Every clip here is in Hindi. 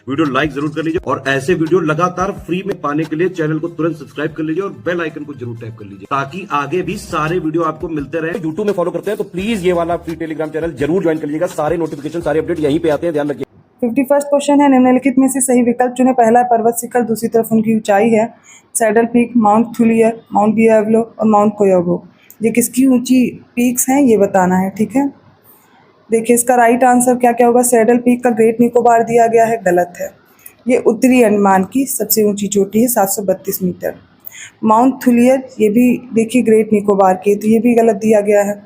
वीडियो लाइक जरूर कर लीजिए और ऐसे वीडियो लगातार फ्री में पाने के लिए चैनल को तुरंत सब्सक्राइब कर लीजिए और बेल आइकन को जरूर टैप कर लीजिए ताकि आगे भी सारे वीडियो आपको मिलते रहे। यूट्यूब में फॉलो करते हैं तो प्लीज ये वाला फ्री टेलीग्राम चैनल जरूर ज्वाइन कर लीजिएगा। सारे नोटिफिकेशन सारे अपडेट यहीं पे आते हैं, ध्यान रखिए। 51 क्वेश्चन है, निम्नलिखित में से सही विकल्प चुने। पहला पर्वत शिखर, दूसरी तरफ उनकी ऊंचाई है। Saddle peak, mount Thuillier, mount Diablo और माउंट कोयोगो। ये किसकी ऊंची पीक्स हैं ये बताना है, ठीक है। देखिए इसका राइट आंसर क्या क्या होगा। सैडल पीक का ग्रेट निकोबार दिया गया है, गलत है। ये उत्तरी अंडमान की सबसे ऊंची चोटी है, 732 मीटर। माउंट थुलियर ये भी देखिए ग्रेट निकोबार की, तो ये भी गलत दिया गया है,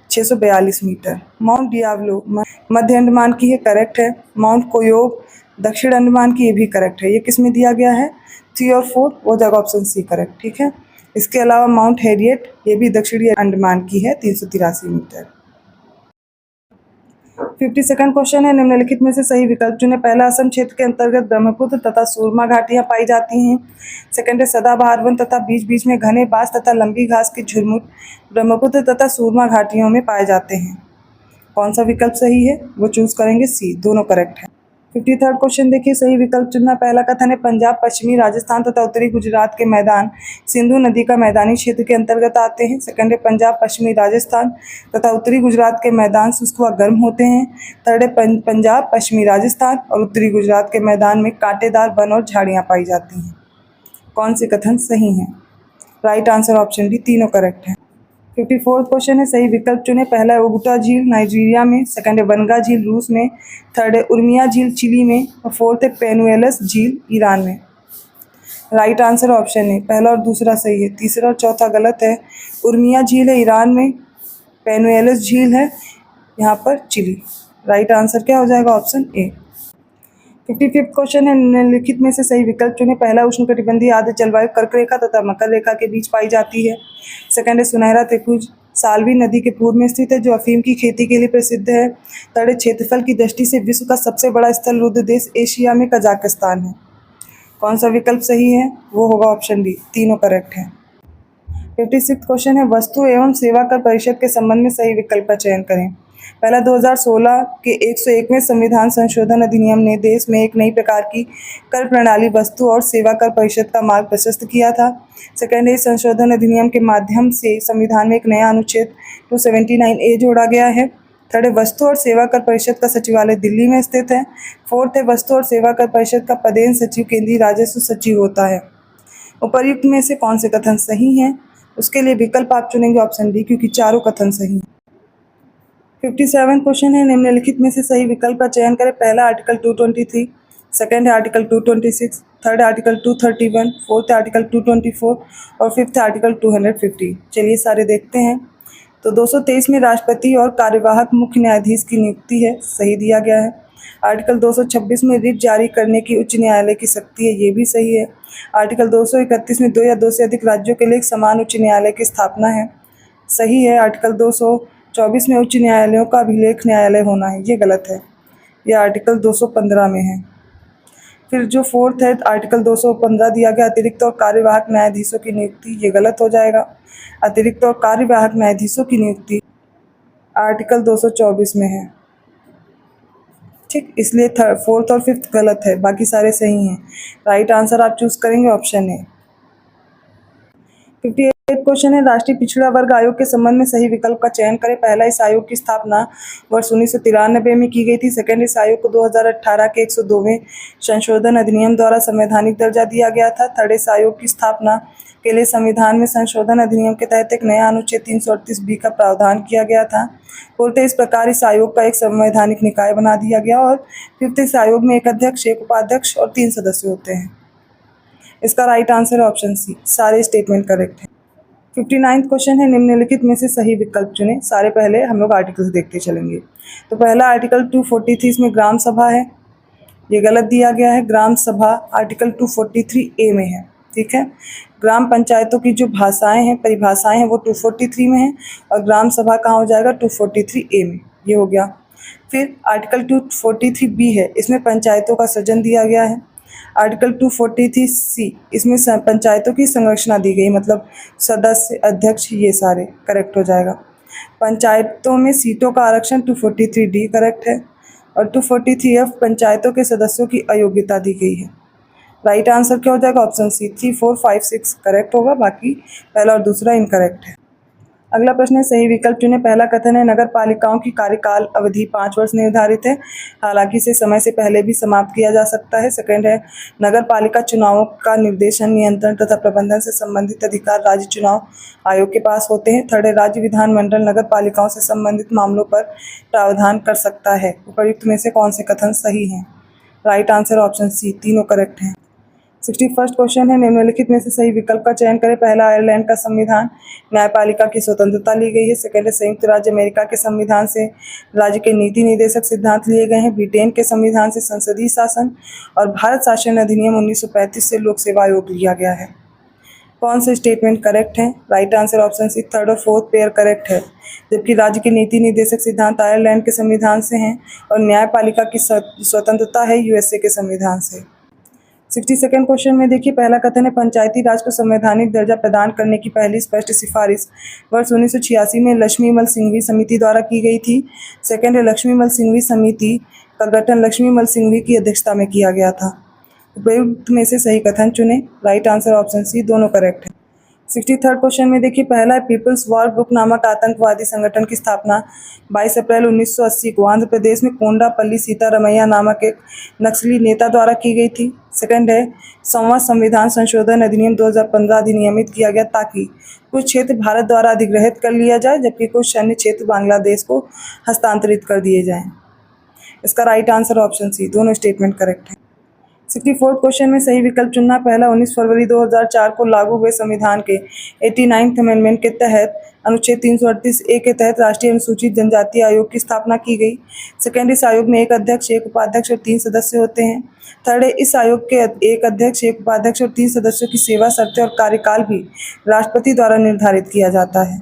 642 मीटर। माउंट डियाब्लो मध्य अंडमान की है, करेक्ट है। माउंट कोयोग दक्षिण अंडमान की, ये भी करेक्ट है। ये किस में दिया गया है, 3 और 4, वो जगह ऑप्शन सी करेक्ट, ठीक है। इसके अलावा माउंट हैरियट ये भी दक्षिणी अंडमान की है, 383 मीटर। 52nd क्वेश्चन है, निम्नलिखित में से सही विकल्प चुने। पहला, असम क्षेत्र के अंतर्गत ब्रह्मपुत्र तथा सूरमा घाटियां पाई जाती हैं। सेकंड है, सदाबहार वन तथा बीच बीच में घने बांस तथा लंबी घास के झुरमुट ब्रह्मपुत्र तथा सूरमा घाटियों में पाए जाते हैं। कौन सा विकल्प सही है वो चूज करेंगे, सी, दोनों करेक्ट है। 53rd क्वेश्चन देखिए, सही विकल्प चुनना। पहला कथन है, पंजाब, पश्चिमी राजस्थान तथा उत्तरी गुजरात के मैदान सिंधु नदी का मैदानी क्षेत्र के अंतर्गत आते हैं। सेकंड है, पंजाब, पश्चिमी राजस्थान तथा उत्तरी गुजरात के मैदान शुष्क व गर्म होते हैं। थर्ड है, पंजाब, पश्चिमी राजस्थान और उत्तरी गुजरात के मैदान में कांटेदार वन और झाड़ियाँ पाई जाती हैं। कौन से कथन सही हैं? राइट आंसर ऑप्शन डी, तीनों करेक्ट है। 54th क्वेश्चन है, सही विकल्प चुने। पहला है, ओगुटा झील नाइजीरिया में। सेकंड है, बनगा झील रूस में। थर्ड है, उर्मिया झील चिली में। और फोर्थ है, पेनुएलस झील ईरान में। राइट आंसर ऑप्शन है, पहला और दूसरा सही है, तीसरा और चौथा गलत है। उर्मिया झील है ईरान में, पेनुएलस झील है यहाँ पर चिली। राइट आंसर क्या हो जाएगा, ऑप्शन ए। 55th क्वेश्चन है, निम्नलिखित में से सही विकल्प चुने। पहला, उष्णकटिबंधीय आर्द्र जलवायु कर्क रेखा तथा मकर रेखा के बीच पाई जाती है। सेकंड है, सुनहरा त्रिभुज साल्वी नदी के पूर्व में स्थित है जो अफीम की खेती के लिए प्रसिद्ध है। थर्ड है, क्षेत्रफल की दृष्टि से विश्व का सबसे बड़ा स्थल रुद्र देश एशिया में कजाकिस्तान है। कौन सा विकल्प सही है वो होगा ऑप्शन डी, तीनों करेक्ट है। 56th क्वेश्चन है, वस्तु एवं सेवा कर परिषद के संबंध में सही विकल्प का चयन करें। पहला, 2016 के 101वें संविधान संशोधन अधिनियम ने देश में एक नई प्रकार की कर प्रणाली वस्तु और सेवा कर परिषद का मार्ग प्रशस्त किया था। सेकंड है, इस संशोधन अधिनियम के माध्यम से संविधान में एक नया अनुच्छेद 279A जोड़ा गया है। थर्ड है, वस्तु और सेवा कर परिषद का सचिवालय दिल्ली में स्थित है। फोर्थ है, वस्तु और सेवा कर परिषद का पदेन सचिव केंद्रीय राजस्व सचिव होता है। उपर्युक्त में से कौन से कथन सही हैं? उसके लिए विकल्प आप चुनेंगे ऑप्शन डी, क्योंकि चारों कथन सही हैं। 57 क्वेश्चन है, निम्नलिखित में से सही विकल्प का चयन करें। पहला, आर्टिकल 223, सेकंड है article 226, third article 231, fourth article 224 और फिफ्थ आर्टिकल 250। चलिए सारे देखते हैं। तो 223 में राष्ट्रपति और कार्यवाहक मुख्य न्यायाधीश की नियुक्ति है, सही दिया गया है। आर्टिकल 226 में रिट जारी करने की उच्च न्यायालय की शक्ति है, ये भी सही है। आर्टिकल 231 में 2 या 2 से अधिक राज्यों के लिए एक समान उच्च न्यायालय की स्थापना है, सही है। आर्टिकल 224 में उच्च न्यायालयों का अभिलेख न्यायालय होना है, ये गलत है, ये आर्टिकल 215 में है। फिर जो फोर्थ है, आर्टिकल 215 दिया गया अतिरिक्त और कार्यवाहक न्यायाधीशों की नियुक्ति, ये गलत हो जाएगा। अतिरिक्त और कार्यवाहक न्यायाधीशों की नियुक्ति आर्टिकल 224 में है, ठीक, इसलिए फोर्थ और फिफ्थ गलत है, बाकी सारे सही हैं। राइट आंसर आप चूज करेंगे ऑप्शन ए। 58 क्वेश्चन है, राष्ट्रीय पिछड़ा वर्ग आयोग के संबंध में सही विकल्प का चयन करें। पहला, इस आयोग की स्थापना वर्ष 1993 में की गई थी। सेकंड, इस आयोग को 2018 के 102वें संशोधन अधिनियम द्वारा संवैधानिक दर्जा दिया गया था। थर्ड, इस आयोग की स्थापना के लिए संविधान में संशोधन अधिनियम के तहत एक नया अनुच्छेद 338B का प्रावधान किया गया था। फोर्थ, इस प्रकार इस आयोग का एक संवैधानिक निकाय बना दिया गया। और फिफ्थ, इस आयोग में एक अध्यक्ष, एक उपाध्यक्ष और 3 सदस्य होते हैं। इसका राइट आंसर है ऑप्शन सी, सारे स्टेटमेंट करेक्ट है। 59th क्वेश्चन है, निम्नलिखित में से सही विकल्प चुने। सारे पहले हम लोग आर्टिकल्स देखते चलेंगे। तो पहला आर्टिकल 243 में ग्राम सभा है, ये गलत दिया गया है। ग्राम सभा आर्टिकल 243A में है, ठीक है। ग्राम पंचायतों की जो भाषाएं हैं, परिभाषाएं हैं, वो 243 में है और ग्राम सभा कहाँ हो जाएगा, 243A में, ये हो गया। फिर आर्टिकल 243B है, इसमें पंचायतों का सृजन दिया गया है। आर्टिकल 243C, इसमें पंचायतों की संरचना दी गई, मतलब सदस्य, अध्यक्ष, ये सारे करेक्ट हो जाएगा। पंचायतों में सीटों का आरक्षण 243D करेक्ट है। और 243F पंचायतों के सदस्यों की अयोग्यता दी गई है। राइट आंसर क्या हो जाएगा? ऑप्शन सी 3, 4, 5, 6 करेक्ट होगा, बाकी पहला और दूसरा इनकरेक्ट है। अगला प्रश्न है, सही विकल्प चुने। पहला कथन है, नगर पालिकाओं की कार्यकाल अवधि 5 वर्ष निर्धारित है, हालांकि इसे समय से पहले भी समाप्त किया जा सकता है। सेकंड है, नगर पालिका चुनावों का निर्देशन, नियंत्रण तथा प्रबंधन से संबंधित अधिकार राज्य चुनाव आयोग के पास होते हैं। थर्ड है, राज्य विधानमंडल नगर पालिकाओं से संबंधित मामलों पर प्रावधान कर सकता है। उपयुक्त में से कौन से कथन सही हैं? राइट आंसर ऑप्शन सी, तीनों करेक्ट हैं। 61st क्वेश्चन है, निम्नलिखित में से सही विकल्प का चयन करें। पहला, आयरलैंड का संविधान, न्यायपालिका की स्वतंत्रता ली गई है। सेकंड है, संयुक्त राज्य अमेरिका के संविधान से राज्य के नीति निर्देशक सिद्धांत लिए गए हैं। ब्रिटेन के संविधान से संसदीय शासन, और भारत शासन अधिनियम 1935 से लोक सेवा आयोग लिया गया है। कौन से स्टेटमेंट करेक्ट है? Right answer option C, third और फोर्थ पेयर करेक्ट है। जबकि राज्य के नीति निर्देशक सिद्धांत आयरलैंड के संविधान से हैं और न्यायपालिका की स्वतंत्रता है यूएसए के संविधान से। 62nd क्वेश्चन में देखिए, पहला कथन है, पंचायती राज को संवैधानिक दर्जा प्रदान करने की पहली स्पष्ट सिफारिश वर्ष 1986 में लक्ष्मीमल सिंघवी समिति द्वारा की गई थी। सेकंड है, लक्ष्मीमल सिंघवी समिति का गठन लक्ष्मीमल सिंघवी की अध्यक्षता में किया गया था। उपयुक्त में से सही कथन चुने। राइट आंसर ऑप्शन सी, दोनों करेक्ट है। 63rd क्वेश्चन में देखिए, पहला है, पीपल्स वॉर ग्रुप नामक आतंकवादी संगठन की स्थापना 22 अप्रैल 1980 को आंध्र प्रदेश में कोंडापल्ली सीतारमैया नामक एक नक्सली नेता द्वारा की गई थी। सेकंड है, 100वां संविधान संशोधन अधिनियम 2015 अधिनियमित किया गया ताकि कुछ क्षेत्र भारत द्वारा अधिग्रहित कर लिया जाए, जबकि कुछ अन्य क्षेत्र बांग्लादेश को हस्तांतरित कर दिए जाएं। इसका राइट आंसर ऑप्शन सी, दोनों स्टेटमेंट करेक्ट है। 64th क्वेश्चन में सही विकल्प चुनना। पहला, 19 फरवरी 2004 को लागू हुए संविधान के 89th अमेंडमेंट के तहत अनुच्छेद 338A के तहत राष्ट्रीय अनुसूचित जनजाति आयोग की स्थापना की गई। सेकेंड, इस आयोग में एक अध्यक्ष, एक उपाध्यक्ष और 3 सदस्य होते हैं। थर्ड है, इस आयोग के एक अध्यक्ष, एक उपाध्यक्ष और 3 सदस्यों की सेवा शर्तें और कार्यकाल भी राष्ट्रपति द्वारा निर्धारित किया जाता है।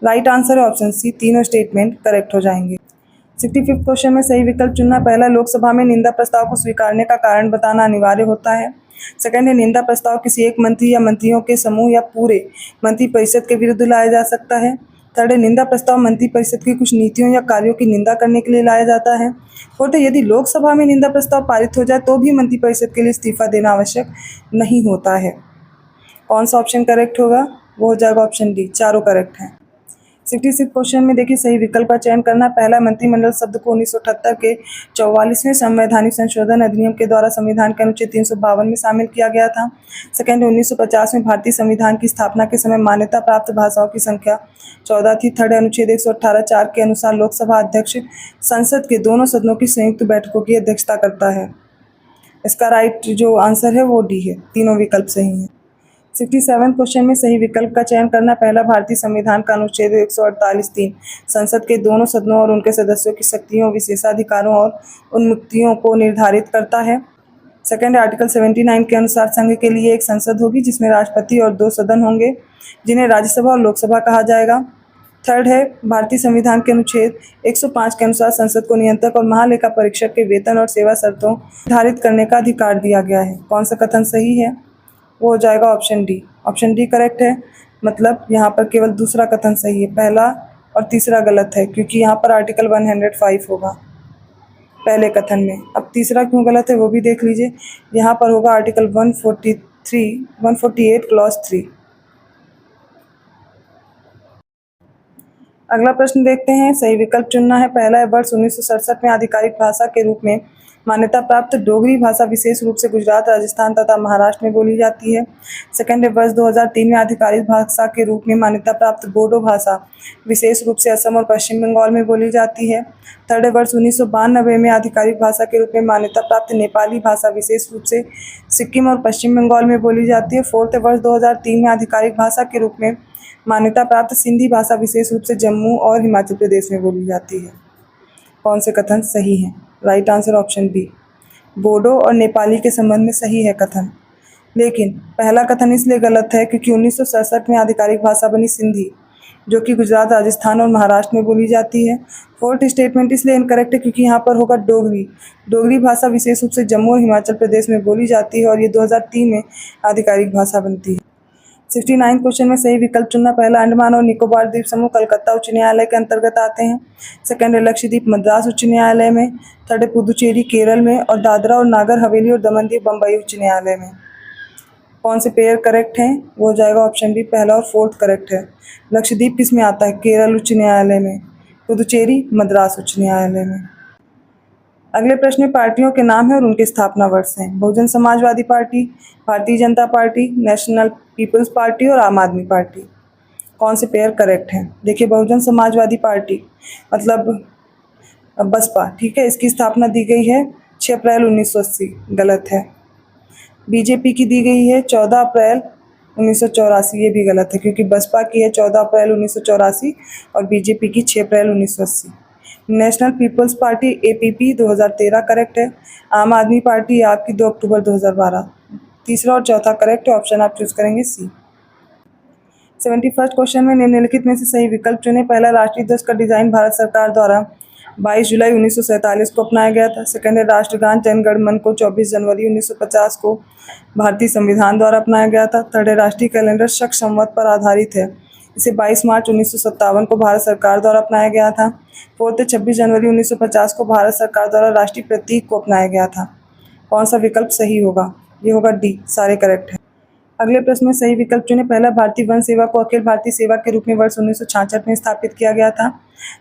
राइट आंसर है ऑप्शन सी, तीनों स्टेटमेंट करेक्ट हो जाएंगे। 65th क्वेश्चन में सही विकल्प चुनना। पहला, लोकसभा में निंदा प्रस्ताव को स्वीकारने का कारण बताना अनिवार्य होता है। सेकंड है, निंदा प्रस्ताव किसी एक मंत्री या मंत्रियों के समूह या पूरे मंत्री परिषद के विरुद्ध लाया जा सकता है। थर्ड है, निंदा प्रस्ताव मंत्री परिषद की कुछ नीतियों या कार्यों की निंदा करने के लिए लाया जाता है। फोर्थ है, यदि लोकसभा में निंदा प्रस्ताव पारित हो जाए तो भी मंत्री परिषद के लिए इस्तीफा देना आवश्यक नहीं होता है। कौन सा ऑप्शन करेक्ट होगा? वो हो जाएगा ऑप्शन डी, चारों करेक्ट हैं। 66 क्वेश्चन में देखिए, सही विकल्प का चयन करना। पहला, मंत्रिमंडल शब्द को 1978 के 44वें संवैधानिक संशोधन अधिनियम के द्वारा संविधान के अनुच्छेद 352 में शामिल किया गया था। सेकंड, 1950 में भारतीय संविधान की स्थापना के समय मान्यता प्राप्त भाषाओं की संख्या 14 थी। थर्ड, अनुच्छेद 118(4) के अनुसार लोकसभा अध्यक्ष संसद के दोनों सदनों की संयुक्त बैठकों की अध्यक्षता करता है। इसका राइट जो आंसर है वो डी है, तीनों विकल्प सही हैं। 67 क्वेश्चन में सही विकल्प का चयन करना। पहला, भारतीय संविधान का अनुच्छेद 148(3) संसद के दोनों सदनों और उनके सदस्यों की शक्तियों, विशेषाधिकारों और उन्मुक्तियों को निर्धारित करता है। सेकंड, आर्टिकल 79 के अनुसार संघ के लिए एक संसद होगी जिसमें राष्ट्रपति और 2 सदन होंगे जिन्हें राज्यसभा और लोकसभा कहा जाएगा। थर्ड है, भारतीय संविधान के अनुच्छेद 105 के अनुसार संसद को नियंत्रक और महालेखा परीक्षक के वेतन और सेवा शर्तों निर्धारित करने का अधिकार दिया गया है। कौन सा कथन सही है? वो हो जाएगा option D. Option D correct है, मतलब यहाँ पर केवल दूसरा कथन सही है, पहला और तीसरा गलत है, क्योंकि यहाँ पर आर्टिकल 105 होगा पहले कथन में। अब तीसरा क्यों गलत है वो भी देख लीजिए। यहाँ पर होगा आर्टिकल 148 क्लॉज 3। अगला प्रश्न देखते हैं, सही विकल्प चुनना है। पहला है, वर्ष 1967 में आधिकारिक भाषा के रूप में मान्यता प्राप्त डोगरी भाषा विशेष रूप से गुजरात, राजस्थान तथा महाराष्ट्र में बोली जाती है। सेकंड है, वर्ष 2003 में आधिकारिक भाषा के रूप में मान्यता प्राप्त बोडो भाषा विशेष रूप से असम और पश्चिम बंगाल में बोली जाती है। थर्ड है, वर्ष 1992 में आधिकारिक भाषा के रूप में मान्यता प्राप्त नेपाली भाषा विशेष रूप से सिक्किम और पश्चिम बंगाल में बोली जाती है। फोर्थ है, वर्ष 2003 में आधिकारिक भाषा के रूप में मान्यता प्राप्त सिंधी भाषा विशेष रूप से जम्मू और हिमाचल प्रदेश में बोली जाती है। कौन से कथन सही हैं? Right answer option B, Bodo और नेपाली के संबंध में सही है कथन। लेकिन पहला कथन इसलिए गलत है क्योंकि 1967 में आधिकारिक भाषा बनी सिंधी, जो कि गुजरात, राजस्थान और महाराष्ट्र में बोली जाती है। फोर्थ स्टेटमेंट इसलिए इनकरेक्ट है क्योंकि यहाँ पर होगा डोगरी भाषा विशेष रूप से जम्मू और हिमाचल प्रदेश में बोली जाती है और ये 2003 में आधिकारिक भाषा बनती है। 69 क्वेश्चन में सही विकल्प चुनना। पहला, अंडमान और निकोबार द्वीप समूह कलकत्ता उच्च न्यायालय के अंतर्गत आते हैं। सेकंड है, लक्षद्वीप मद्रास उच्च न्यायालय में। थर्ड है, पुदुचेरी केरल में। और दादरा और नागर हवेली और दमन दीव बम्बई उच्च न्यायालय में। कौन से पेयर करेक्ट हैं? वो हो जाएगा ऑप्शन बी, पहला और फोर्थ करेक्ट है। लक्षद्वीप किस में आता है? केरल उच्च न्यायालय में। पुदुचेरी मद्रास उच्च न्यायालय में। अगले प्रश्न में पार्टियों के नाम है और उनके स्थापना वर्ष हैं। Bahujan Samajwadi party, Bharatiya Janata party, national people's party और आम आदमी पार्टी। कौन से पेयर करेक्ट हैं? देखिए, बहुजन समाजवादी पार्टी मतलब बसपा, ठीक है, इसकी स्थापना दी गई है 6 अप्रैल 1980, गलत है। बीजेपी की दी गई है 14 अप्रैल 1984, ये भी गलत है क्योंकि बसपा की है 14 अप्रैल 1984 और बीजेपी की 6 अप्रैल 1980। National people's party APP 2013 correct है। आम आदमी पार्टी आपकी 2 अक्टूबर 2012। तीसरा और चौथा करेक्ट है, ऑप्शन आप चूज करेंगे सी। 71 क्वेश्चन में निम्नलिखित में से सही विकल्प चुने। पहला, राष्ट्रीय ध्वज का डिजाइन भारत सरकार द्वारा 22 जुलाई 1947 को अपनाया गया था। सेकंड है, राष्ट्रगान जन गण मन को 24 जनवरी 1950 को भारतीय संविधान द्वारा अपनाया गया था। थर्ड है, राष्ट्रीय कैलेंडर शक संवत पर आधारित है, इसे 22 मार्च 1957 को भारत सरकार द्वारा अपनाया गया था। फोर्थ है, 26 जनवरी 1950 को भारत सरकार द्वारा राष्ट्रीय प्रतीक को अपनाया गया था। कौन सा विकल्प सही होगा? ये होगा डी, सारे करेक्ट है। अगले प्रश्न में सही विकल्प चुने। पहला, भारतीय वन सेवा को अखिल भारतीय सेवा के रूप में वर्ष 1966 में स्थापित किया गया था।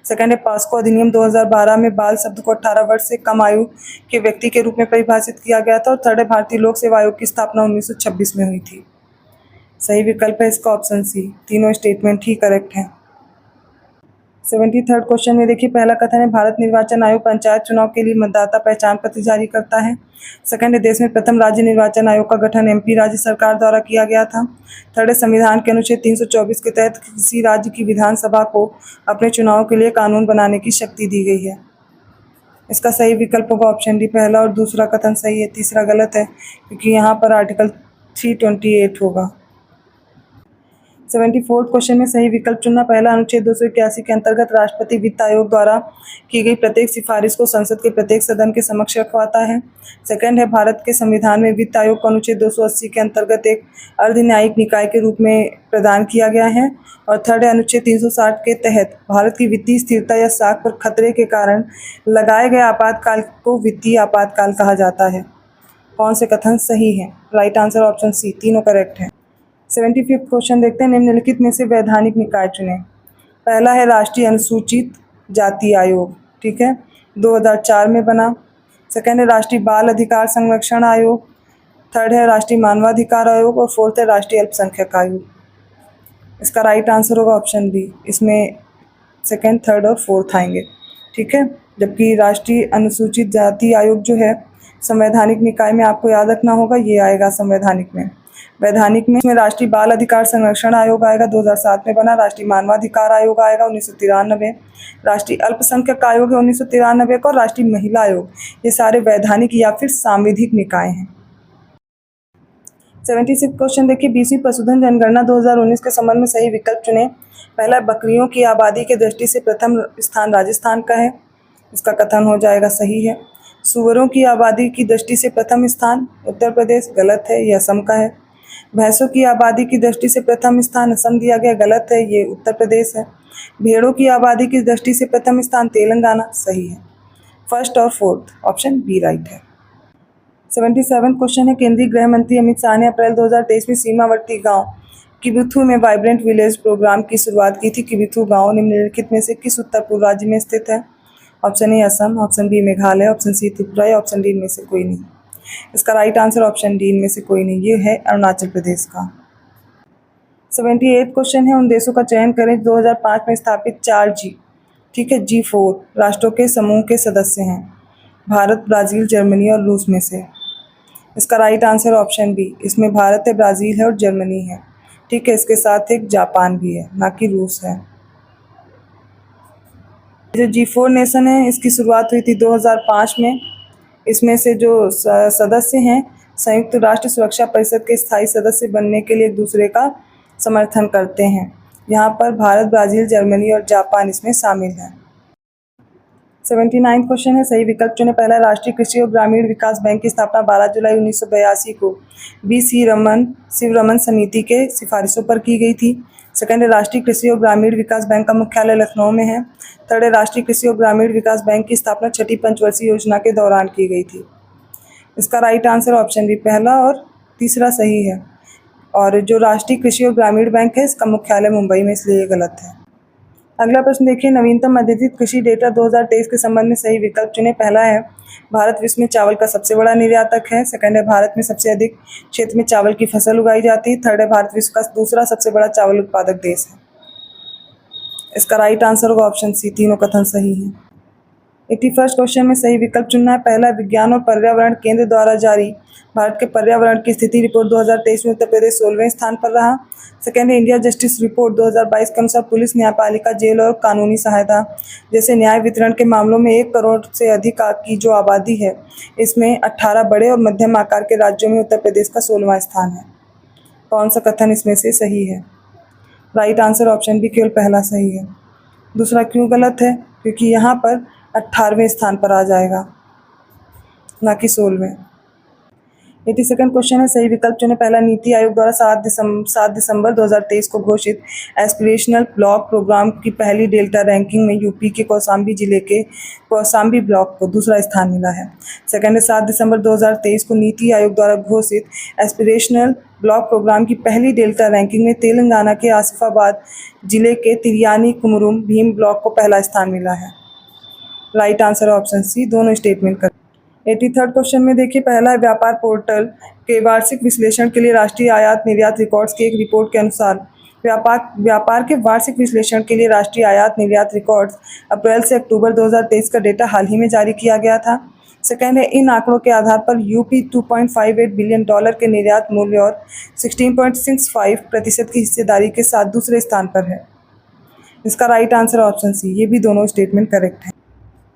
सेकंड है, पॉस्को अधिनियम 2012 में बाल शब्द को 18 वर्ष से कम आयु के व्यक्ति के रूप में परिभाषित किया गया था। और थर्ड है, भारतीय लोक सेवा आयोग की स्थापना 1926 में हुई थी। सही विकल्प है इसका ऑप्शन सी, तीनों स्टेटमेंट ही करेक्ट हैं। 73 क्वेश्चन में देखिए, पहला कथन है भारत निर्वाचन आयोग पंचायत चुनाव के लिए मतदाता पहचान पत्र जारी करता है। सेकंड है, देश में प्रथम राज्य निर्वाचन आयोग का गठन एमपी राज्य सरकार द्वारा किया गया था। थर्ड है, संविधान के अनुच्छेद 324 के तहत किसी राज्य की विधानसभा को अपने चुनाव के लिए कानून बनाने की शक्ति दी गई है। इसका सही विकल्प होगा ऑप्शन डी, पहला और दूसरा कथन सही है, तीसरा गलत है क्योंकि यहाँ पर आर्टिकल 328 होगा। 74 क्वेश्चन में सही विकल्प चुनना। पहला, अनुच्छेद 281 के अंतर्गत राष्ट्रपति वित्त आयोग द्वारा की गई प्रत्येक सिफारिश को संसद के प्रत्येक सदन के समक्ष रखवाता है। सेकंड है, भारत के संविधान में वित्त आयोग को अनुच्छेद 280 के अंतर्गत एक अर्धन्यायिक निकाय के रूप में प्रदान किया गया है। और थर्ड है, अनुच्छेद 360 के तहत भारत की वित्तीय स्थिरता या साख पर खतरे के कारण लगाए गए आपातकाल को वित्तीय आपातकाल कहा जाता है। कौन से कथन सही है? राइट आंसर ऑप्शन सी, तीनों करेक्ट है। 75 क्वेश्चन देखते हैं, निम्नलिखित में से वैधानिक निकाय चुनें। पहला है राष्ट्रीय अनुसूचित जाति आयोग, ठीक है, 2004 में बना। सेकंड है, राष्ट्रीय बाल अधिकार संरक्षण आयोग। थर्ड है, राष्ट्रीय मानवाधिकार आयोग। और फोर्थ है, राष्ट्रीय अल्पसंख्यक आयोग। इसका राइट आंसर होगा ऑप्शन बी, इसमें सेकंड, थर्ड और फोर्थ आएंगे, ठीक है। जबकि राष्ट्रीय अनुसूचित जाति आयोग जो है संवैधानिक निकाय में आपको याद रखना होगा, ये आएगा संवैधानिक में। वैधानिक में राष्ट्रीय बाल अधिकार संरक्षण आयोग आएगा, 2007 में बना। राष्ट्रीय मानवाधिकार आयोग आएगा 1993। राष्ट्रीय अल्पसंख्यक आयोग है 1993 का। और राष्ट्रीय महिला आयोग, ये सारे वैधानिक या फिर सांविधिक निकाय हैं। 76 क्वेश्चन देखिए, 20वीं पशुधन जनगणना 2019 के संबंध में सही विकल्प चुने। पहला, बकरियों की आबादी की दृष्टि से प्रथम स्थान राजस्थान का है, इसका कथन हो जाएगा सही है। सूअरों की आबादी की दृष्टि से प्रथम स्थान उत्तर प्रदेश, गलत है, यह असम का है। भैंसों की आबादी की दृष्टि से प्रथम स्थान असम दिया गया, गलत है, ये उत्तर प्रदेश है। भेड़ों की आबादी की दृष्टि से प्रथम स्थान तेलंगाना, सही है। फर्स्ट और फोर्थ ऑप्शन बी राइट है। 77 क्वेश्चन है, केंद्रीय गृह मंत्री अमित शाह ने अप्रैल 2023 में सीमावर्ती गांव किबिथु में वाइब्रेंट विलेज प्रोग्राम की शुरुआत की थी। किबिथु गांव निम्नलिखित में से किस उत्तर पूर्व राज्य में स्थित है? Option A Assam, option B Meghalaya, option C Tripura या ऑप्शन डी इनमें से कोई नहीं। इसका राइट आंसर ऑप्शन डी, इनमें से कोई नहीं, ये है अरुणाचल प्रदेश का। 78 क्वेश्चन है, उन देशों का चयन करें 2005 में स्थापित 4G, ठीक है, G4 राष्ट्रों के समूह के सदस्य हैं। भारत, ब्राज़ील, जर्मनी और रूस में से। इसका राइट आंसर ऑप्शन बी, इसमें भारत है, ब्राज़ील है और जर्मनी है, ठीक है। इसके साथ एक जापान भी है, ना कि रूस है। जो G4 नेशन है, इसकी शुरुआत हुई थी 2005 में। इसमें से जो सदस्य हैं संयुक्त राष्ट्र सुरक्षा परिषद के स्थायी सदस्य बनने के लिए एक दूसरे का समर्थन करते हैं। यहाँ पर भारत, ब्राज़ील, जर्मनी और जापान इसमें शामिल हैं। 79 क्वेश्चन है, सही विकल्प चुने। पहला, राष्ट्रीय कृषि और ग्रामीण विकास बैंक की स्थापना 12 जुलाई 1982 को शिव रमन समिति के सिफारिशों पर की गई थी। सेकंड है, राष्ट्रीय कृषि और ग्रामीण विकास बैंक का मुख्यालय लखनऊ में है। थर्ड है, राष्ट्रीय कृषि और ग्रामीण विकास बैंक की स्थापना छठी पंचवर्षीय योजना के दौरान की गई थी। इसका राइट आंसर ऑप्शन बी, पहला और तीसरा सही है। और जो राष्ट्रीय कृषि और ग्रामीण बैंक है, इसका मुख्यालय मुंबई में, इसलिए ये गलत है। अगला प्रश्न देखिए, नवीनतम अद्यतित कृषि डेटा 2023 के संबंध में सही विकल्प चुने। पहला है, भारत विश्व में चावल का सबसे बड़ा निर्यातक है। सेकंड है, भारत में सबसे अधिक क्षेत्र में चावल की फसल उगाई जाती है। थर्ड है, भारत विश्व का दूसरा सबसे बड़ा चावल उत्पादक देश है। इसका राइट आंसर होगा ऑप्शन सी, तीनों कथन सही है। 81 क्वेश्चन में सही विकल्प चुनना है। पहला, विज्ञान और पर्यावरण केंद्र द्वारा जारी भारत के पर्यावरण की स्थिति रिपोर्ट 2023 में उत्तर प्रदेश 16वें स्थान पर रहा। सेकेंड है, इंडिया जस्टिस रिपोर्ट 2022 के अनुसार पुलिस, न्यायपालिका, जेल और कानूनी सहायता जैसे न्याय वितरण के मामलों में 1 करोड़ से अधिक की जो आबादी है, इसमें 18 बड़े और मध्यम आकार के राज्यों में उत्तर प्रदेश का 16वां स्थान है। कौन सा कथन इसमें से सही है? राइट आंसर ऑप्शन बी, केवल पहला सही है। दूसरा क्यों गलत है? क्योंकि यहाँ पर 18वें स्थान पर आ जाएगा, ना कि 16वें। 82 क्वेश्चन है, सही विकल्प चुने। पहला, नीति आयोग द्वारा 7 दिसंबर 2023 को घोषित एस्पिरेशनल ब्लॉक प्रोग्राम की पहली डेल्टा रैंकिंग में यूपी के कौशाम्बी जिले के कौशाम्बी ब्लॉक को दूसरा स्थान मिला है। सेकंड है, 7 दिसंबर 2023 को नीति आयोग द्वारा घोषित एस्पिरेशनल ब्लॉक प्रोग्राम की पहली डेल्टा रैंकिंग में तेलंगाना के आसिफाबाद जिले के तिरियानी कुमरुम भीम ब्लॉक को पहला स्थान मिला है। राइट आंसर ऑप्शन सी, दोनों स्टेटमेंट कर। 83 क्वेश्चन में देखिए, पहला है, व्यापार पोर्टल के वार्षिक विश्लेषण के लिए राष्ट्रीय आयात निर्यात रिकॉर्ड्स की एक रिपोर्ट के अनुसार व्यापार के वार्षिक विश्लेषण के लिए राष्ट्रीय आयात निर्यात रिकॉर्ड्स अप्रैल से अक्टूबर 2023 का डेटा हाल ही में जारी किया गया था। सेकेंड है, इन आंकड़ों के आधार पर यूपी $2.58 बिलियन के निर्यात मूल्य और 16.65% की हिस्सेदारी के साथ दूसरे स्थान पर है। इसका राइट आंसर ऑप्शन सी, ये भी दोनों स्टेटमेंट करेक्ट है।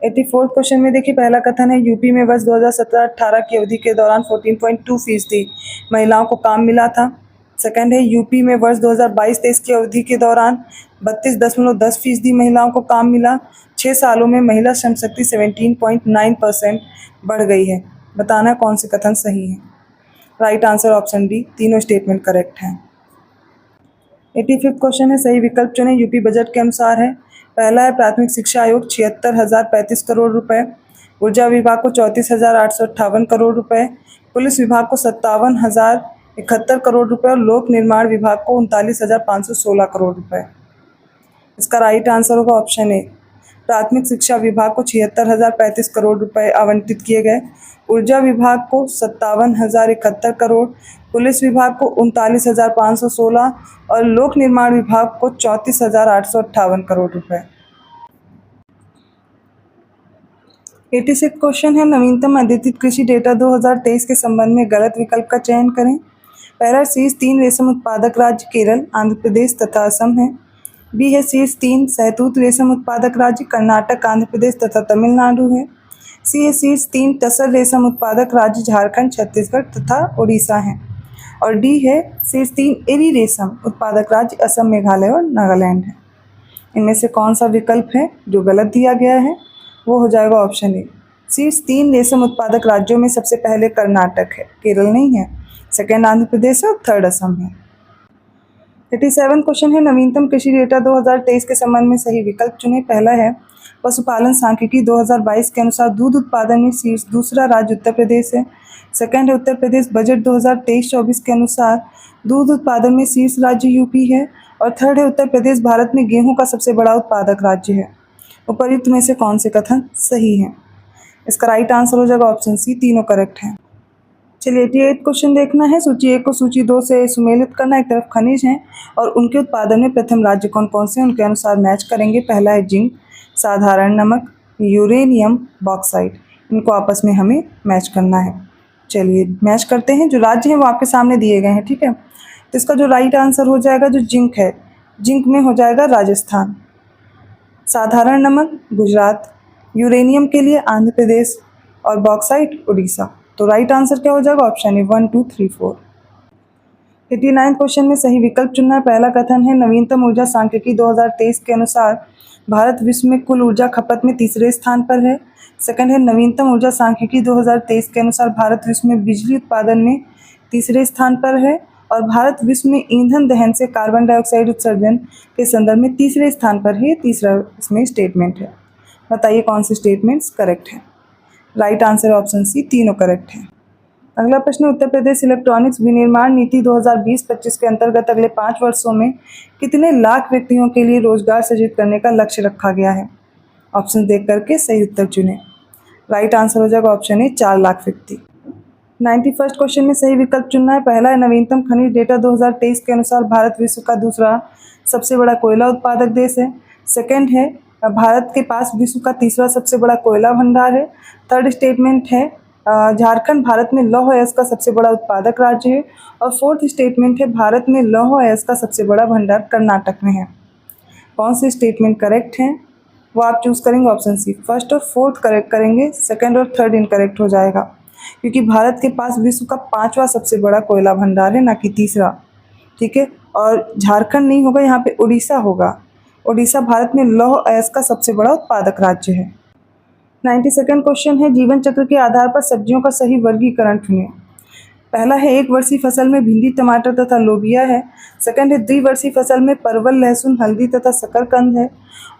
84 क्वेश्चन में देखिए, पहला कथन है, यूपी में वर्ष 2017-18 की अवधि के दौरान 14.2% महिलाओं को काम मिला था। सेकंड है, यूपी में वर्ष 2022-23 की अवधि के दौरान 32.10% महिलाओं को काम मिला। 6 सालों में महिला श्रम शक्ति 17.9% बढ़ गई है। बताना कौन से कथन सही है? राइट आंसर ऑप्शन डी, तीनों स्टेटमेंट करेक्ट हैं। 85 क्वेश्चन है, सही विकल्प चुने। यूपी बजट के अनुसार है। पहला है, प्राथमिक शिक्षा आयोग 76,035 करोड़ रुपए, ऊर्जा विभाग को 34,858 करोड़ रुपए, पुलिस विभाग को 57,071 करोड़ रुपए और लोक निर्माण विभाग को 39,516 करोड़ रुपए। इसका राइट आंसर होगा ऑप्शन ए, प्राथमिक शिक्षा विभाग को 76,035 करोड़ रुपए आवंटित किए गए, ऊर्जा विभाग को 57,071 करोड़, पुलिस विभाग को 39,516 और लोक निर्माण विभाग को 34,858 करोड़ रुपए। 86 क्वेश्चन है, नवीनतम अद्यतित कृषि डेटा 2023 के संबंध में गलत विकल्प का चयन करें। पहला, शीर्ष 3 रेशम उत्पादक राज्य केरल, आंध्र प्रदेश तथा असम है। बी है, शीर्ष 3 सहतूत रेशम उत्पादक राज्य कर्नाटक, आंध्र प्रदेश तथा तमिलनाडु है। सी है, शीर्ष 3 टसर रेशम उत्पादक राज्य झारखंड, छत्तीसगढ़ तथा उड़ीसा है। और डी है, शीर्ष 3 एरी रेशम उत्पादक राज्य असम, मेघालय और नागालैंड है। इनमें से कौन सा विकल्प है जो गलत दिया गया है? वो हो जाएगा ऑप्शन ए। शीर्ष 3 रेशम उत्पादक राज्यों में सबसे पहले कर्नाटक है, केरल नहीं है। सेकेंड आंध्र प्रदेश है और थर्ड असम है। 37 क्वेश्चन है, नवीनतम कृषि डेटा 2023 के संबंध में सही विकल्प चुने। पहला है, पशुपालन सांख्यिकी 2022 के अनुसार दूध उत्पादन में शीर्ष दूसरा राज्य उत्तर प्रदेश है। सेकंड है, उत्तर प्रदेश बजट 2023-24 के अनुसार दूध उत्पादन में शीर्ष राज्य यूपी है। और थर्ड है, उत्तर प्रदेश भारत में गेहूं का सबसे बड़ा उत्पादक राज्य है। उपर्युक्त में से कौन से कथन सही है? इसका राइट आंसर हो जाएगा ऑप्शन सी, तीनों करेक्ट हैं। चलिए 88 क्वेश्चन देखना है। सूची 1 को सूची 2 से सुमेलित करना। एक तरफ खनिज हैं और उनके उत्पादन में प्रथम राज्य कौन कौन से, उनके अनुसार मैच करेंगे। पहला है जिंक, साधारण नमक, यूरेनियम, बॉक्साइट। इनको आपस में हमें मैच करना है। चलिए मैच करते हैं। जो राज्य हैं वो आपके सामने दिए गए हैं, ठीक है। तो इसका जो राइट आंसर हो जाएगा, जो जिंक है, जिंक में हो जाएगा राजस्थान, साधारण नमक गुजरात, यूरेनियम के लिए आंध्र प्रदेश और बॉक्साइट उड़ीसा। तो राइट आंसर क्या हो जाएगा? Option A 1, 2, 3, 4। 89 क्वेश्चन में सही विकल्प चुनना है। पहला कथन है नवीनतम ऊर्जा सांख्यिकी 2023 के अनुसार भारत विश्व में कुल ऊर्जा खपत में तीसरे स्थान पर है। सेकंड है नवीनतम ऊर्जा सांख्यिकी 2023 के अनुसार भारत विश्व में बिजली उत्पादन में तीसरे स्थान पर है और भारत विश्व में ईंधन दहन से कार्बन डाइऑक्साइड उत्सर्जन के संदर्भ में तीसरे स्थान पर है। तीसरा इसमें स्टेटमेंट है। बताइए कौन से स्टेटमेंट्स करेक्ट है। राइट आंसर ऑप्शन सी, तीनों करेक्ट है। अगला प्रश्न, उत्तर प्रदेश इलेक्ट्रॉनिक्स विनिर्माण नीति 2020-25 के अंतर्गत अगले 5 वर्षों में कितने लाख व्यक्तियों के लिए रोजगार सृजित करने का लक्ष्य रखा गया है। ऑप्शन देख करके सही उत्तर चुनें। राइट आंसर हो जाएगा ऑप्शन ए, 4 लाख व्यक्ति। 91 क्वेश्चन में सही विकल्प चुनना है। पहला है नवीनतम खनिज डेटा 2023 के अनुसार भारत विश्व का दूसरा सबसे बड़ा कोयला उत्पादक देश है। सेकंड है भारत के पास विश्व का तीसरा सबसे बड़ा कोयला भंडार है। थर्ड स्टेटमेंट है झारखंड भारत में लौह अयस्क का सबसे बड़ा उत्पादक राज्य है। और फोर्थ स्टेटमेंट है भारत में लौह अयस्क का सबसे बड़ा भंडार कर्नाटक में है। कौन से स्टेटमेंट करेक्ट हैं वो आप चूज करेंगे। ऑप्शन सी, फर्स्ट और फोर्थ करेक्ट करेंगे, सेकंड और थर्ड इनकरेक्ट हो जाएगा, क्योंकि भारत के पास विश्व का 5वां सबसे बड़ा कोयला भंडार है, ना कि तीसरा। ठीक है, और झारखंड नहीं होगा, यहाँ पे उड़ीसा होगा। उड़ीसा भारत में लौह अयस्क का सबसे बड़ा उत्पादक राज्य है। 92 क्वेश्चन है जीवन चक्र के आधार पर सब्जियों का सही वर्गीकरण चुनिए। पहला है एक वर्षीय फसल में भिंडी, टमाटर तथा लोबिया है। सेकंड है द्विवर्षीय फसल में परवल, लहसुन, हल्दी तथा शकरकंद है।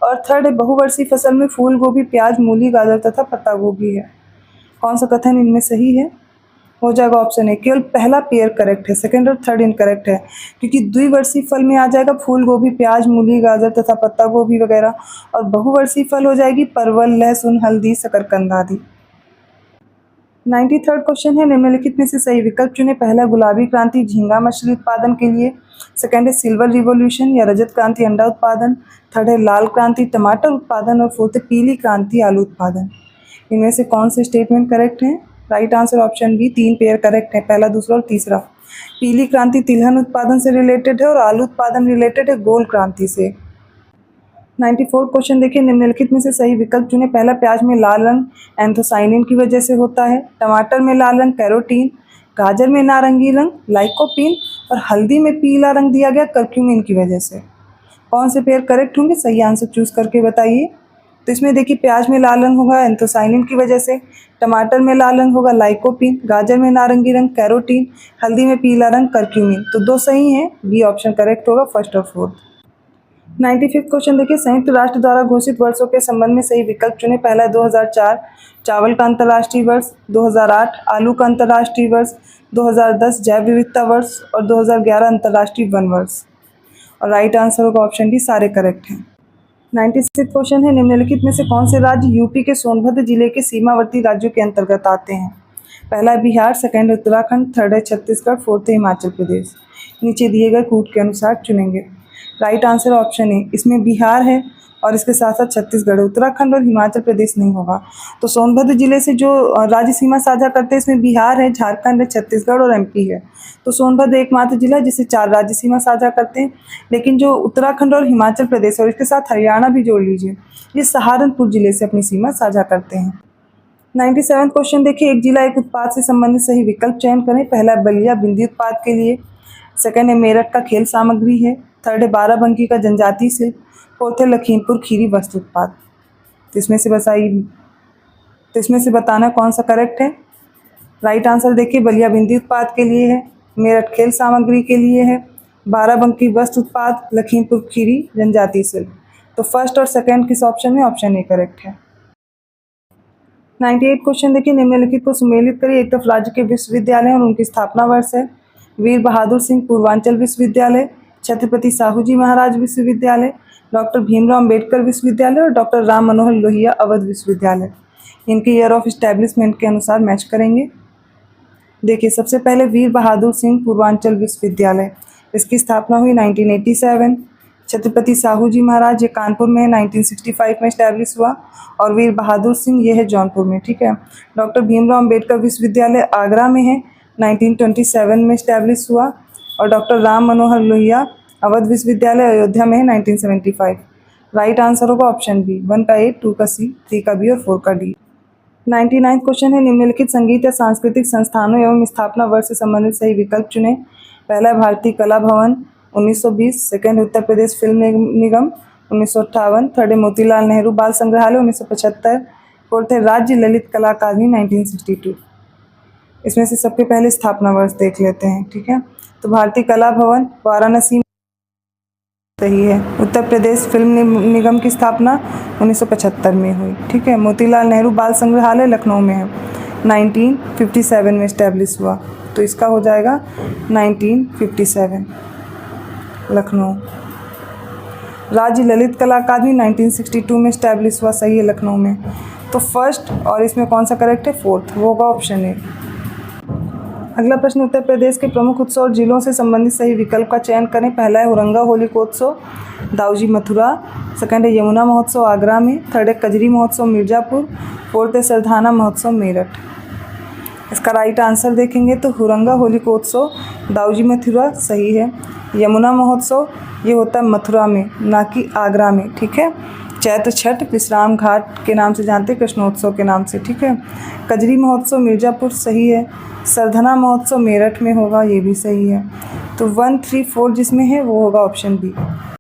और थर्ड है बहुवर्षीय फसल में फूल गोभी, प्याज, मूली, गाजर तथा पत्ता गोभी है। कौन सा कथन इनमें सही है। हो जाएगा ऑप्शन ए, केवल पहला पेयर करेक्ट है, सेकंड और थर्ड इनकरेक्ट है, क्योंकि द्विवर्षीय फल में आ जाएगा फूल गोभी, प्याज, मूली, गाजर तथा पत्ता गोभी वगैरह, और बहुवर्षीय फल हो जाएगी परवल, लहसुन, हल्दी, शकरकंद आदि। 93 क्वेश्चन है निम्नलिखित में से सही विकल्प चुने। पहला गुलाबी क्रांति झींगा मछली उत्पादन के लिए। सेकंड है सिल्वर रिवॉल्यूशन या रजत क्रांति अंडा उत्पादन। थर्ड है लाल क्रांति टमाटर उत्पादन। और फोर्थ है पीली क्रांति आलू उत्पादन। इनमें से कौन से स्टेटमेंट करेक्ट हैं। Right answer option B, 3 pair correct है, पहला, दूसरा और तीसरा। पीली क्रांति तिलहन उत्पादन से रिलेटेड है और आलू उत्पादन रिलेटेड है गोल क्रांति से। 94 क्वेश्चन देखिए, निम्नलिखित में से सही विकल्प चुने। पहला, प्याज में लाल रंग एंथोसाइनिन की वजह से होता है। टमाटर में लाल रंग कैरोटीन, गाजर में नारंगी रंग लाइकोपीन और हल्दी में पीला रंग दिया गया करक्यूमिन की वजह से। कौन से पेयर करेक्ट होंगे, सही आंसर चूज करके बताइए। तो इसमें देखिए प्याज में लाल रंग होगा एंथोसाइनिन की वजह से, टमाटर में लाल रंग होगा लाइकोपीन, गाजर में नारंगी रंग कैरोटीन, हल्दी में पीला रंग करक्यूमिन। तो 2 सही हैं, बी ऑप्शन करेक्ट होगा, फर्स्ट और फोर्थ। 95 क्वेश्चन देखिए, संयुक्त राष्ट्र द्वारा घोषित वर्षों के संबंध में सही विकल्प चुने। पहला 2004 चावल का अंतर्राष्ट्रीय वर्ष, 2008 आलू का अंतर्राष्ट्रीय वर्ष, 2010 जैव विविधता वर्ष और 2011 अंतर्राष्ट्रीय वन वर्ष। और राइट आंसर होगा ऑप्शन डी, सारे करेक्ट हैं। 96 क्वेश्चन है निम्नलिखित में से कौन से राज्य यूपी के सोनभद्र जिले के सीमावर्ती राज्यों के अंतर्गत आते हैं। पहला है बिहार, सेकंड है उत्तराखंड, थर्ड है छत्तीसगढ़, फोर्थ है हिमाचल प्रदेश। नीचे दिए गए कूट के अनुसार चुनेंगे। राइट आंसर ऑप्शन ए, इसमें बिहार है और इसके साथ साथ छत्तीसगढ़, उत्तराखंड और हिमाचल प्रदेश नहीं होगा। तो सोनभद्र जिले से जो राज्य सीमा साझा करते हैं इसमें बिहार है, झारखंड है, छत्तीसगढ़ और एमपी है। तो सोनभद्र एकमात्र जिला है जिसे 4 राज्य सीमा साझा करते हैं। लेकिन जो उत्तराखंड और हिमाचल प्रदेश और इसके साथ हरियाणा भी जोड़ लीजिए, ये सहारनपुर जिले से अपनी सीमा साझा करते हैं। 97 क्वेश्चन देखिए, एक जिला एक उत्पाद से संबंधित सही विकल्प चयन करें। पहला बलिया बिंदी उत्पाद के लिए, सेकंड है मेरठ का खेल सामग्री है, थर्ड है बाराबंकी का जनजातीय शिल्प, फोर्थ है लखीमपुर खीरी वस्त्र उत्पाद। तो इसमें से बताना कौन सा करेक्ट है। राइट आंसर देखिए, बलिया बिंदी उत्पाद के लिए है, मेरठ खेल सामग्री के लिए है, बाराबंकी वस्त्र उत्पाद, लखीमपुर खीरी जनजातीय शिल्प। तो फर्स्ट और सेकंड किस ऑप्शन में, ऑप्शन ए करेक्ट है। 98 क्वेश्चन देखिए, निम्नलिखित को सुमेलित करिए। एक तरफ राज्य के विश्वविद्यालय और उनकी स्थापना वर्ष है। वीर बहादुर सिंह पूर्वांचल विश्वविद्यालय, छत्रपति साहू जी महाराज विश्वविद्यालय, डॉक्टर भीमराव अंबेडकर विश्वविद्यालय और डॉक्टर राम मनोहर लोहिया अवध विश्वविद्यालय। इनके ईयर ऑफ इस्टेब्लिशमेंट के अनुसार मैच करेंगे। देखिए सबसे पहले वीर बहादुर सिंह पूर्वांचल विश्वविद्यालय, इसकी स्थापना हुई 1987। छत्रपति साहू जी महाराज ये कानपुर में 1965 में इस्टेब्लिश हुआ और वीर बहादुर सिंह ये है जौनपुर में। ठीक है, डॉक्टर भीमराव अंबेडकर विश्वविद्यालय आगरा में है, 1927 में इस्टेब्लिश हुआ और डॉक्टर राम मनोहर लोहिया अवध विश्वविद्यालय अयोध्या में है 1975। राइट आंसर होगा ऑप्शन बी, 1 का ए, 2 का सी, 3 का बी और 4 का डी। 99 क्वेश्चन है, निम्नलिखित संगीत या सांस्कृतिक संस्थानों एवं स्थापना वर्ष से संबंधित सही विकल्प चुनें। पहला है भारतीय कला भवन 1920, सेकंड उत्तर प्रदेश फिल्म निगम 1958, थर्ड है मोतीलाल नेहरू बाल संग्रहालय 1975, फोर्थ है राज्य ललित कला अकादमी 1962। इसमें से सबसे पहले स्थापना वर्ष देख लेते हैं, ठीक है। तो भारतीय कला भवन वाराणसी सही है। उत्तर प्रदेश फिल्म निगम की स्थापना 1975 में हुई, ठीक है। मोतीलाल नेहरू बाल संग्रहालय लखनऊ में है, 1957 में इस्टेब्लिश हुआ, तो इसका हो जाएगा 1957 लखनऊ। राज्य ललित कला अकादमी 1962 में इस्टेब्लिश हुआ, सही है, लखनऊ में। तो फर्स्ट और इसमें कौन सा करेक्ट है, फोर्थ, वो होगा ऑप्शन ए। अगला प्रश्न, उत्तर प्रदेश के प्रमुख उत्सव और जिलों से संबंधित सही विकल्प का चयन करें। पहला है हुरंगा होलिकोत्सव दाऊजी मथुरा, सेकंड है यमुना महोत्सव आगरा में, थर्ड है कजरी महोत्सव मिर्ज़ापुर, फोर्थ है सरधाना महोत्सव मेरठ। इसका राइट आंसर देखेंगे तो हुरंगा होलिकोत्सव दाऊजी मथुरा सही है। यमुना महोत्सव ये होता है मथुरा में, ना कि आगरा में, ठीक है। चैत्र छठ विश्राम घाट के नाम से जानते हैं, कृष्णोत्सव के नाम से, ठीक है। कजरी महोत्सव मिर्ज़ापुर सही है। सरधना महोत्सव मेरठ में होगा, ये भी सही है। तो 1, 3, 4 जिसमें है वो होगा ऑप्शन बी।